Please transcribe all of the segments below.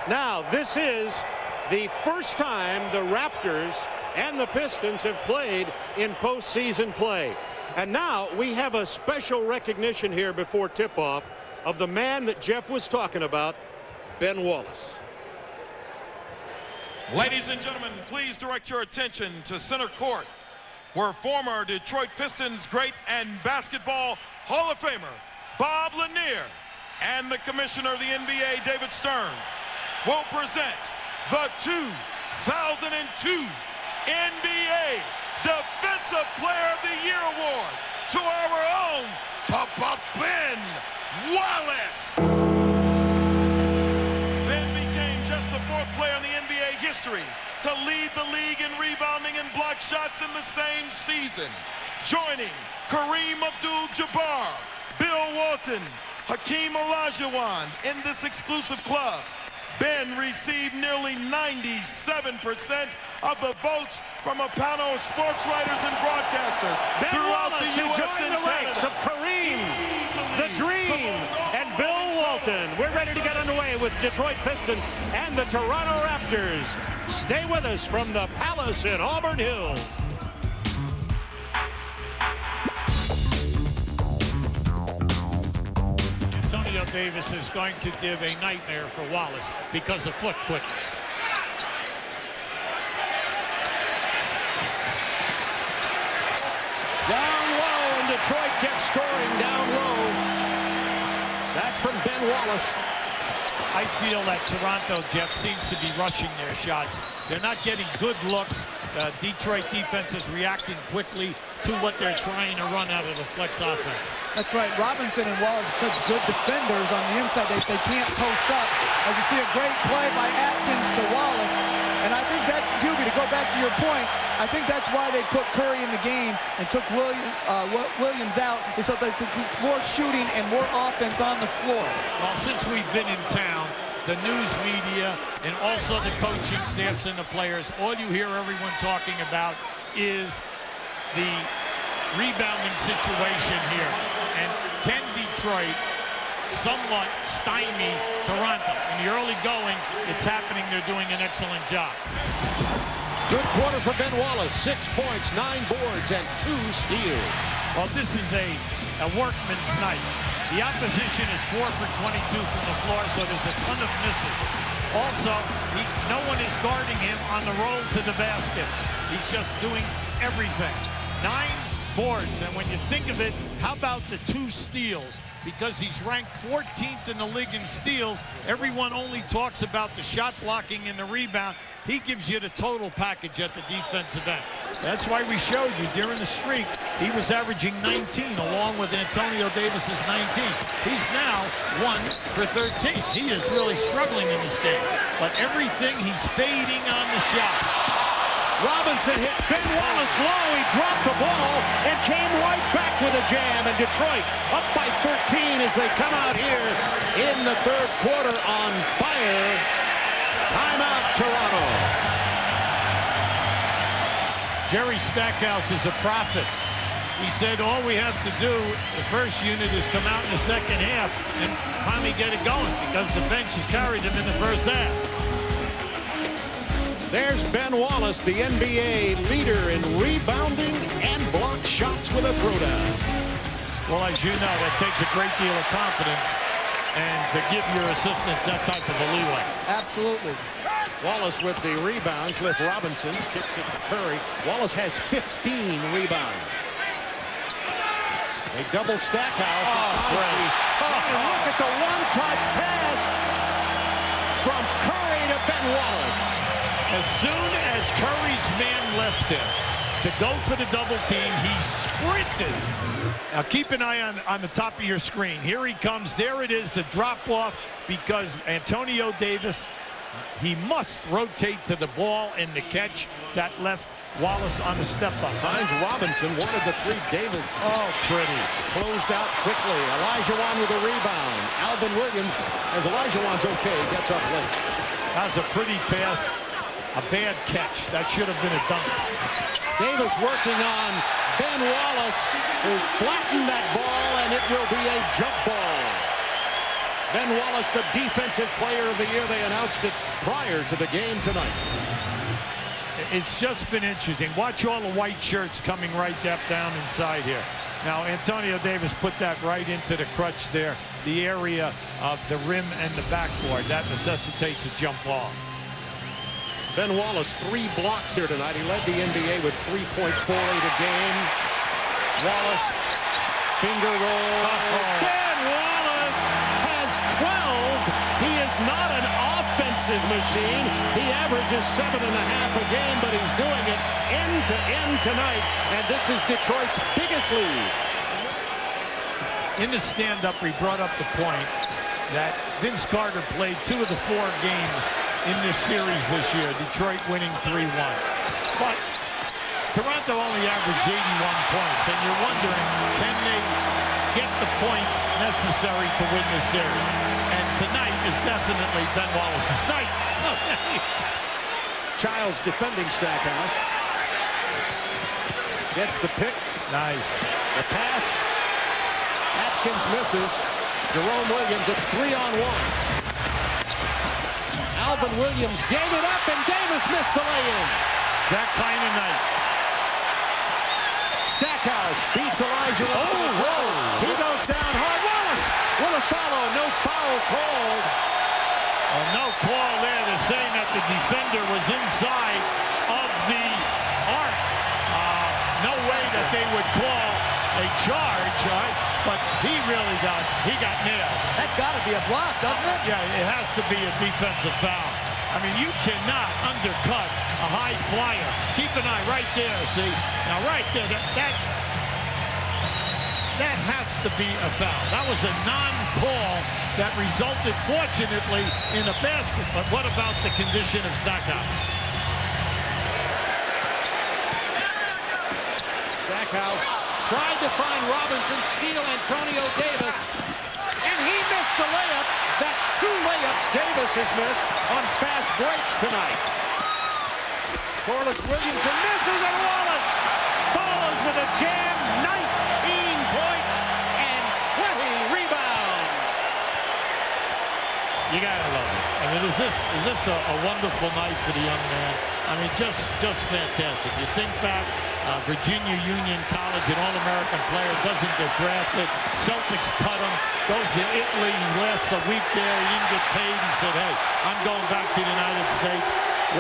Now, this is the first time the Raptors and the Pistons have played in postseason play. And now we have a special recognition here before tip-off of the man that Jeff was talking about, Ben Wallace. Ladies and gentlemen, please direct your attention to center court, where former Detroit Pistons great and basketball Hall of Famer Bob Lanier and the Commissioner of the NBA, David Stern, will present the 2002 NBA Defensive Player of the Year Award to our own Ben Wallace. Ben became just the fourth player in the NBA history to lead the league in rebounding and block shots in the same season, joining Kareem Abdul-Jabbar, Bill Walton, Hakeem Olajuwon in this exclusive club. Ben received nearly 97% of the votes from a panel of sports writers and broadcasters throughout the U.S. and the ranks of Kareem, the Dream, and Bill Walton. We're ready to get underway with Detroit Pistons and the Toronto Raptors. Stay with us from the Palace in Auburn Hills. Antonio Davis is going to give a nightmare for Wallace because of foot quickness. Down low, and Detroit gets scoring down low. That's from Ben Wallace. I feel that Toronto, Jeff, seems to be rushing their shots. They're not getting good looks. Detroit defense is reacting quickly to what they're trying to run out of the flex offense. That's right. Robinson and Wallace are such good defenders on the inside. They can't post up. As you see a great play by Atkins to Wallace. And I think that, Hubie, to go back to your point, I think that's why they put Curry in the game and took Williams out, is so they could do more shooting and more offense on the floor. Well, since we've been in town, the news media and also the coaching staffs and the players, all you hear everyone talking about is the rebounding situation here. And can Detroit somewhat stymie Toronto? In the early going, it's happening. They're doing an excellent job. Good quarter for Ben Wallace. 6 points, 9 boards, and 2 steals. Well, this is a workman's night. The opposition is 4 for 22 from the floor, so there's a ton of misses. Also, no one is guarding him on the roll to the basket. He's just doing everything. 9 boards, and when you think of it, how about the 2 steals? Because he's ranked 14th in the league in steals, everyone only talks about the shot blocking and the rebound. He gives you the total package at the defensive end. That's why we showed you during the streak, he was averaging 19 along with Antonio Davis's 19. He's now 1 for 13. He is really struggling in this game, but everything he's fading on the shot. Robinson hit Ben Wallace low. He dropped the ball and came right back with a jam. And Detroit up by 13 as they come out here in the third quarter on fire. Timeout, Toronto. Jerry Stackhouse is a prophet. He said all we have to do, the first unit, is come out in the second half and finally get it going because the bench has carried him in the first half. There's Ben Wallace, the NBA leader in rebounding and block shots with a throwdown. Well, as you know, that takes a great deal of confidence and to give your assistants that type of a leeway. Absolutely. Wallace with the rebound. Cliff Robinson kicks it to Curry. Wallace has 15 rebounds. They double Stackhouse. Look at the one-touch pass from Curry to Ben Wallace. As soon as Curry's man left him to go for the double team, he sprinted. Now keep an eye on the top of your screen. Here he comes. There it is, the drop-off, because Antonio Davis, he must rotate to the ball, and the catch that left Wallace on the step-up. Finds Robinson, wanted the 3. Davis. Oh, pretty. Closed out quickly. Olajuwon with a rebound. Alvin Williams, as Olajuwon's okay, gets up late. That was a pretty pass. A bad catch. That should have been a dunk. Davis working on Ben Wallace, who flattened that ball, and it will be a jump ball. Ben Wallace, the Defensive Player of the Year. They announced it prior to the game tonight. It's just been interesting. Watch all the white shirts coming right down inside here. Now, Antonio Davis put that right into the crutch there, the area of the rim and the backboard. That necessitates a jump ball. Ben Wallace, 3 blocks here tonight. He led the NBA with 3.48 a game. Wallace, finger roll. Ben Wallace has 12. He is not an offensive machine. He averages 7.5 a game, but he's doing it end to end tonight. And this is Detroit's biggest lead. In the stand-up, we brought up the point that Vince Carter played 2 of the 4 games in this series this year, Detroit winning 3-1. But Toronto only averaged 81 points, and you're wondering, can they get the points necessary to win the series? And tonight is definitely Ben Wallace's night. Childs defending Stackhouse. Gets the pick. Nice. The pass. Atkins misses. Jerome Williams, it's 3-on-1. Alvin Williams gave it up, and Davis missed the lay-in. That kind of night. Stackhouse beats Elijah. He goes down hard. Wallace with a follow. No foul called. Well, no call there. They're saying that the defender was inside of the arc. No way that they would call a charge, right? But he got nailed. That's got to be a block, doesn't it? Yeah, it has to be a defensive foul. I mean, you cannot undercut a high flyer. Keep an eye right there, see? Now, right there, that has to be a foul. That was a non-call that resulted, fortunately, in a basket. But what about the condition of Stackhouse? Stackhouse tried to find Robinson, steal Antonio Davis, and he missed the layup. That's 2 layups Davis has missed on fast breaks tonight. Corliss Williamson misses, and Wallace follows with a jam. 19 points and 20 rebounds. You gotta love it. I mean, is this a wonderful night for the young man? I mean, just fantastic. You think back, Virginia Union College, an All-American player, doesn't get drafted. Celtics cut him, goes to Italy, he lasts a week there, he didn't get paid. He said, hey, I'm going back to the United States.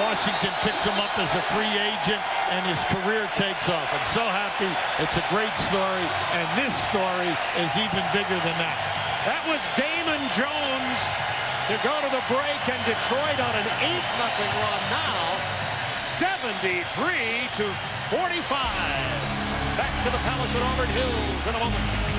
Washington picks him up as a free agent, and his career takes off. I'm so happy. It's a great story, and this story is even bigger than that. That was Damon Jones to go to the break, and Detroit on an 8-0 run now, 73-45. Back to the Palace at Auburn Hills in a moment.